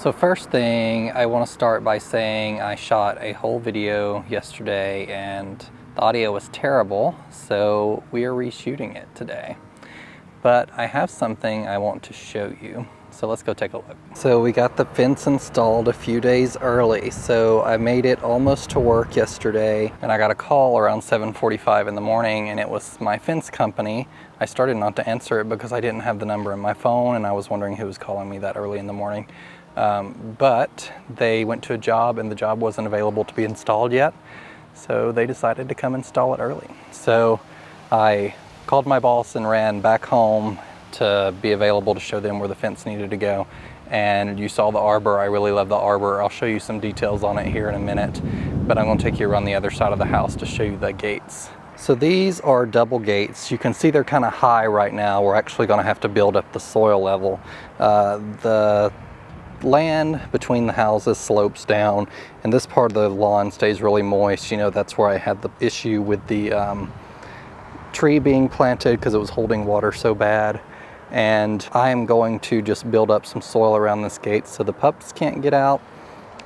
So first thing, I want to start by saying I shot a whole video yesterday and the audio was terrible, so we are reshooting it today. But I have something I want to show you. So let's go take a look. So we got the fence installed a few days early. So I made it almost to work yesterday and I got a call around 7:45 in the morning and it was my fence company. I started not to answer it because I didn't have the number in my phone and I was wondering who was calling me that early in the morning. But they went to a job and the job wasn't available to be installed yet. So they decided to come install it early. So I called my boss and ran back home to be available to show them where the fence needed to go. And you saw the arbor. I really love the arbor. I'll show you some details on it here in a minute, but I'm going to take you around the other side of the house to show you the gates. So these are double gates. You can see they're kind of high right now. We're actually going to have to build up the soil level. The land between the houses slopes down and this part of the lawn stays really moist. You know, that's where I had the issue with the tree being planted because it was holding water so bad. And I am going to just build up some soil around this gate so the pups can't get out,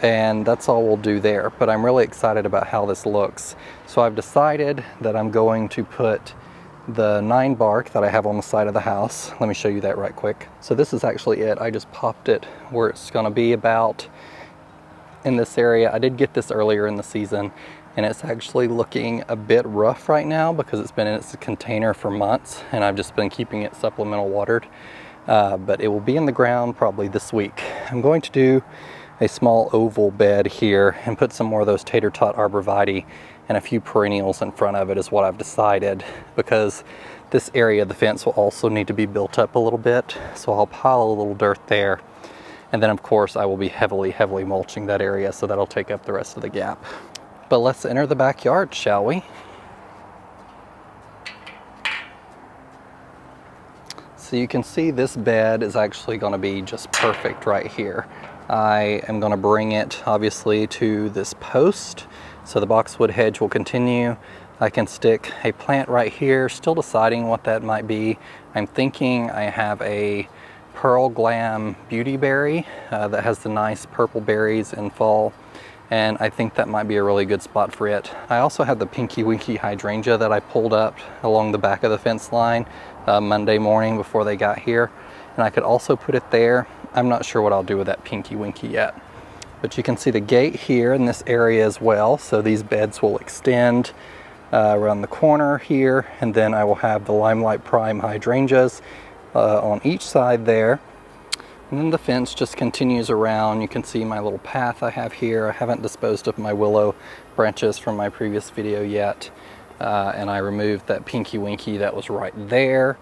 and that's all we'll do there. But I'm really excited about how this looks. So I've decided that I'm going to put the 9 bark that I have on the side of the house. Let me show you that right quick. So this is actually it. I just popped it where it's going to be about in this area. I did get this earlier in the season and it's actually looking a bit rough right now because it's been in its container for months and I've just been keeping it supplemental watered. But it will be in the ground probably this week. I'm going to do a small oval bed here and put some more of those 𝗖𝗢𝗘𝗢𝗢𝗘𝗢 and a few perennials in front of it is what I've decided, because this area of the fence will also need to be built up a little bit. So I'll pile a little dirt there. And then of course I will be heavily mulching that area, so that'll take up the rest of the gap. But let's enter the backyard, shall we? So you can see this bed is actually going to be just perfect right here. I am going to bring it obviously to this post, so the boxwood hedge will continue. I can stick a plant right here, still deciding what that might be. I'm thinking I have a pearl Glam beauty berry that has the nice purple berries in fall, and I think that might be a really good spot for it. I also have the 𝗖𝗢𝗗𝗘𝗢 hydrangea that I pulled up along the back of the fence line Monday morning before they got here, and I could also put it there. I'm not sure what I'll do with that 𝗖𝗖𝗘𝗘𝗢 yet. But you can see the gate here in this area as well, so these beds will extend around the corner here, and then I will have the Limelight Prime hydrangeas on each side there. And then the fence just continues around. You can see my little path I have here. I haven't disposed of my willow branches from my previous video yet. And I removed that 𝗖𝗖𝗘𝗢𝗘𝗢 that was right there.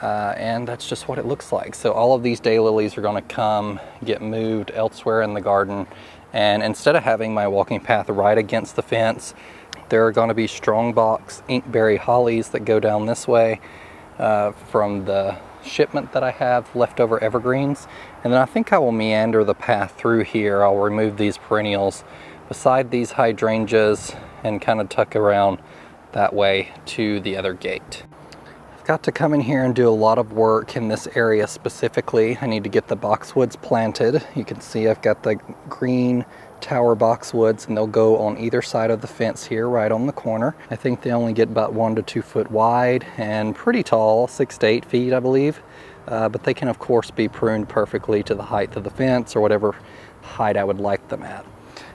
And that's just what it looks like. So all of these daylilies are going to come get moved elsewhere in the garden. And instead of having my walking path right against the fence, there are going to be strongbox inkberry hollies that go down this way from the shipment that I have, leftover evergreens. And then I think I will meander the path through here. I'll remove these perennials beside these hydrangeas and kind of tuck around that way to the other gate. I've got to come in here and do a lot of work in this area specifically. I need to get the boxwoods planted. You can see I've got the green tower boxwoods and they'll go on either side of the fence here, right on the corner. I think they only get about 1 to 2 foot wide and pretty tall, 6 to 8 feet I believe. But they can of course be pruned perfectly to the height of the fence or whatever height I would like them at.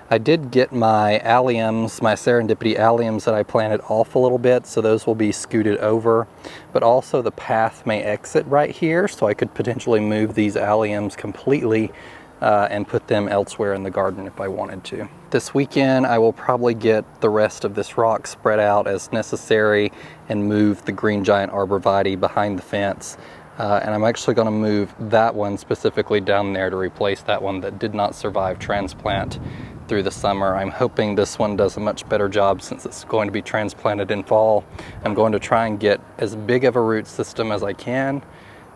I did get my alliums, my serendipity alliums that I planted off a little bit, so those will be scooted over. But also the path may exit right here, so I could potentially move these alliums completely and put them elsewhere in the garden if I wanted to. This weekend I will probably get the rest of this rock spread out as necessary and move the green giant arborvitae behind the fence. And I'm actually going to move that one specifically down there to replace that one that did not survive transplant through the summer. I'm hoping this one does a much better job since it's going to be transplanted in fall. I'm going to try and get as big of a root system as I can,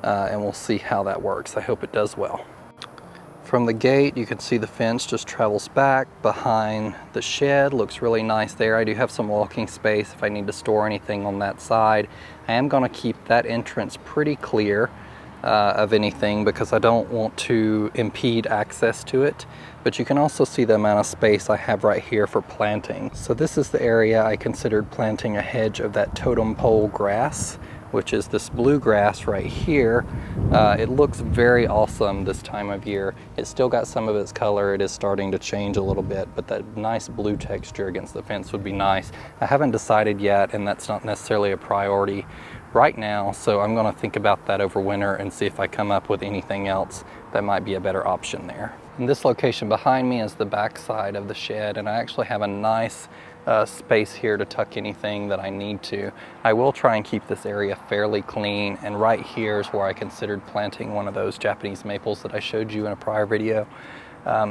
and we'll see how that works. I hope it does well. From the gate, you can see the fence just travels back behind the shed. Looks really nice there. I do have some walking space if I need to store anything on that side. I am going to keep that entrance pretty clear of anything because I don't want to impede access to it. But you can also see the amount of space I have right here for planting. So this is the area I considered planting a hedge of that totem pole grass, which is this blue grass right here. It looks very awesome this time of year. It's still got some of its color. It is starting to change a little bit, but that nice blue texture against the fence would be nice. I haven't decided yet, and that's not necessarily a priority right now, so I'm gonna think about that over winter and see if I come up with anything else that might be a better option there. And this location behind me is the back side of the shed, and I actually have a nice space here to tuck anything that I need to. I will try and keep this area fairly clean, and right here is where I considered planting one of those Japanese maples that I showed you in a prior video.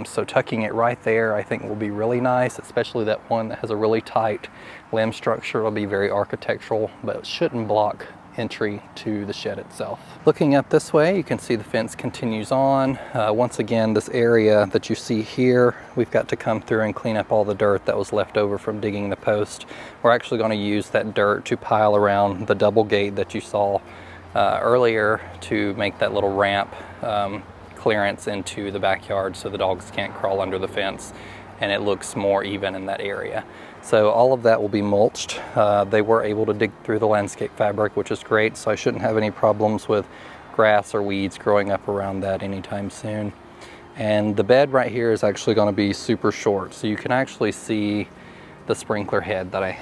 So tucking it right there I think will be really nice, especially that one that has a really tight limb structure. It'll be very architectural, but it shouldn't block entry to the shed itself. Looking up this way, you can see the fence continues on. Once again, this area that you see here, we've got to come through and clean up all the dirt that was left over from digging the post. We're actually going to use that dirt to pile around the double gate that you saw earlier to make that little ramp clearance into the backyard so the dogs can't crawl under the fence, and it looks more even in that area. So all of that will be mulched. They were able to dig through the landscape fabric, which is great, so I shouldn't have any problems with grass or weeds growing up around that anytime soon. And the bed right here is actually going to be super short, so you can actually see the sprinkler head that I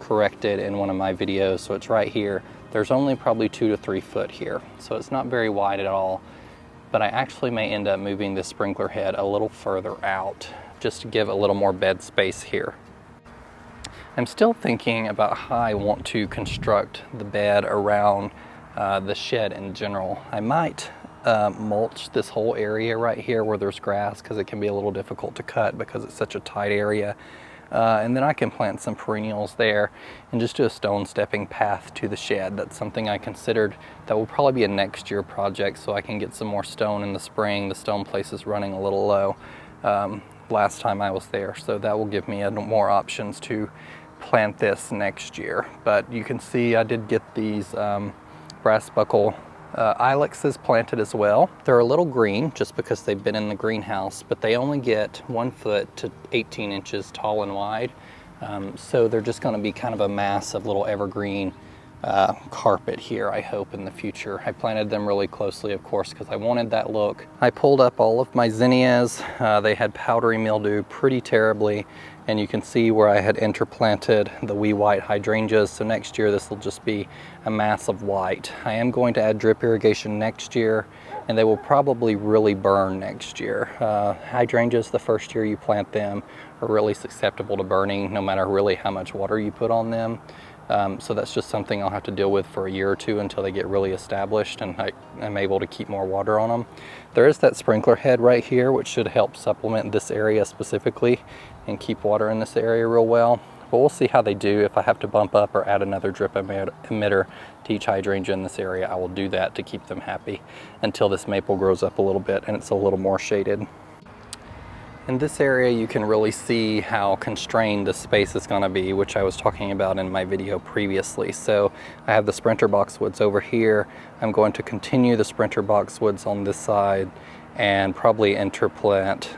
corrected in one of my videos. So it's right here. There's only probably 2 to 3 foot here, so it's not very wide at all. But I actually may end up moving this sprinkler head a little further out just to give a little more bed space here. I'm still thinking about how I want to construct the bed around the shed in general. I might mulch this whole area right here where there's grass, because it can be a little difficult to cut because it's such a tight area. And then I can plant some perennials there and just do a stone stepping path to the shed. That's something I considered that will probably be a next year project, so I can get some more stone in the spring. The stone place is running a little low last time I was there, so that will give me more options to plant this next year. But you can see I did get these brass buckle ilexes planted as well. They're a little green just because they've been in the greenhouse, but they only get 1 foot to 18 inches tall and wide. So they're just going to be kind of a mass of little evergreen carpet here, I hope, in the future. I planted them really closely, of course, because I wanted that look. I pulled up all of my zinnias. They had powdery mildew pretty terribly, and you can see where I had interplanted the wee white hydrangeas. So next year this will just be a mass of white. I am going to add drip irrigation next year, and they will probably really burn next year. Hydrangeas, the first year you plant them, are really susceptible to burning no matter really how much water you put on them. So that's just something I'll have to deal with for a year or two until they get really established and I'm able to keep more water on them. There is that sprinkler head right here, which should help supplement this area specifically and keep water in this area real well. But we'll see how they do. If I have to bump up or add another drip emitter to each hydrangea in this area, I will do that to keep them happy until this maple grows up a little bit and it's a little more shaded. In this area, you can really see how constrained the space is going to be, which I was talking about in my video previously. So I have the sprinter boxwoods over here. I'm going to continue the sprinter boxwoods on this side and probably interplant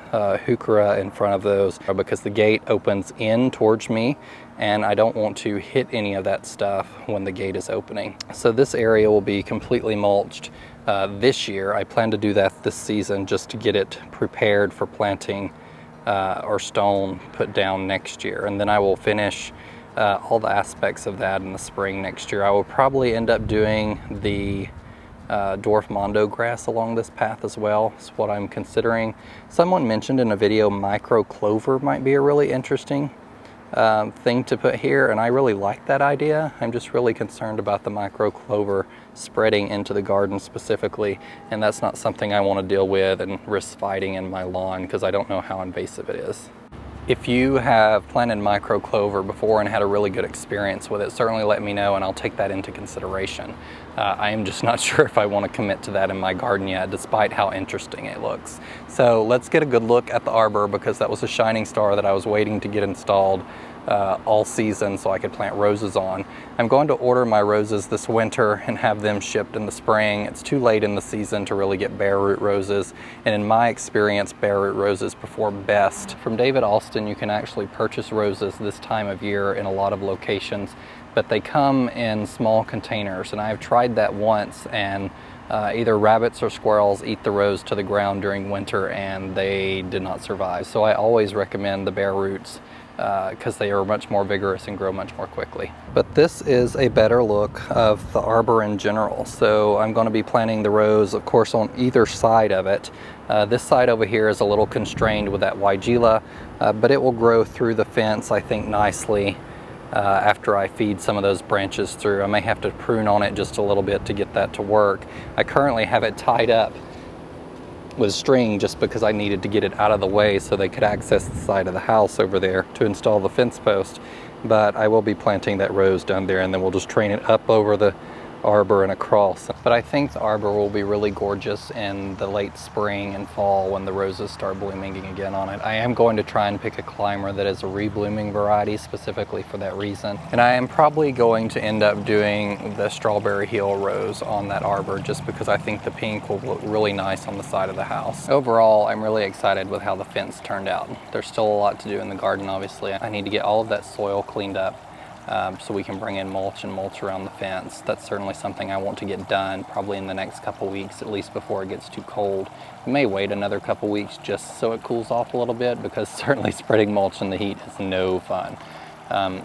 heuchera in front of those, because the gate opens in towards me and I don't want to hit any of that stuff when the gate is opening. So this area will be completely mulched this year. I plan to do that this season just to get it prepared for planting or stone put down next year. And then I will finish all the aspects of that in the spring next year. I will probably end up doing the dwarf Mondo grass along this path as well. It's what I'm considering. Someone mentioned in a video micro clover might be a really interesting thing to put here, and I really like that idea. I'm just really concerned about the micro clover spreading into the garden specifically, and that's not something I want to deal with and risk fighting in my lawn because I don't know how invasive it is. If you have planted micro clover before and had a really good experience with it, certainly let me know and I'll take that into consideration. I am just not sure if I want to commit to that in my garden yet, despite how interesting it looks. So let's get a good look at the arbor, because that was a shining star that I was waiting to get installed all season so I could plant roses on. I'm going to order my roses this winter and have them shipped in the spring. It's too late in the season to really get bare root roses, and in my experience, bare root roses perform best. From 𝗩𝗜𝗗𝗘𝗢, you can actually purchase roses this time of year in a lot of locations, but they come in small containers, and I've tried that once, and either rabbits or squirrels eat the rose to the ground during winter and they did not survive. So I always recommend the bare roots because they are much more vigorous and grow much more quickly. But this is a better look of the arbor in general. So I'm going to be planting the rose, of course, on either side of it. This side over here is a little constrained with that Weigela, but it will grow through the fence, I think, nicely. After I feed some of those branches through. I may have to prune on it just a little bit to get that to work. I currently have it tied up with string just because I needed to get it out of the way so they could access the side of the house over there to install the fence post. But I will be planting that rose down there, and then we'll just train it up over the arbor and across. But I think the arbor will be really gorgeous in the late spring and fall when the roses start blooming again on it. I am going to try and pick a climber that is a reblooming variety specifically for that reason. And I am probably going to end up doing the strawberry heel rose on that arbor just because I think the pink will look really nice on the side of the house. Overall, I'm really excited with how the fence turned out. There's still a lot to do in the garden, obviously. I need to get all of that soil cleaned up so we can bring in mulch and mulch around the fence. That's certainly something I want to get done probably in the next couple weeks, at least before it gets too cold. We may wait another couple weeks just so it cools off a little bit, because certainly spreading mulch in the heat is no fun.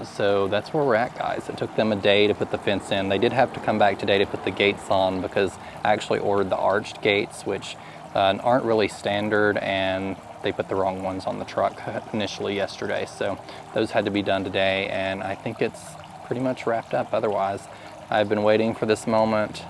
So that's where we're at, guys. It took them a day to put the fence in. They did have to come back today to put the gates on because I actually ordered the arched gates, which aren't really standard, and they put the wrong ones on the truck initially yesterday. So those had to be done today, and I think it's pretty much wrapped up otherwise. I've been waiting for this moment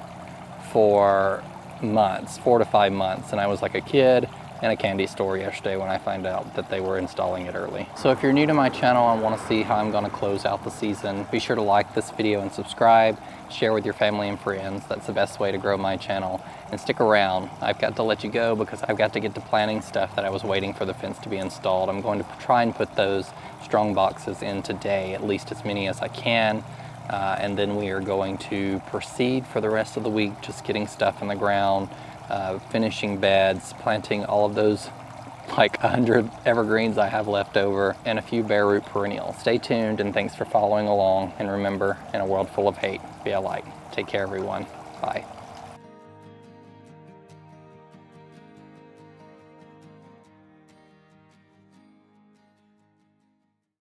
for months, 4 to 5 months, and I was like a kid in a candy store yesterday when I found out that they were installing it early. So if you're new to my channel and want to see how I'm going to close out the season, be sure to like this video and subscribe, share with your family and friends. That's the best way to grow my channel. And stick around. I've got to let you go because I've got to get to planting stuff that I was waiting for the fence to be installed. I'm going to try and put those strong boxes in today, at least as many as I can. And then we are going to proceed for the rest of the week, just getting stuff in the ground, finishing beds, planting all of those like 100 evergreens I have left over, and a few bare root perennials. Stay tuned, and thanks for following along. And remember, in a world full of hate, be a light. Take care, everyone. Bye.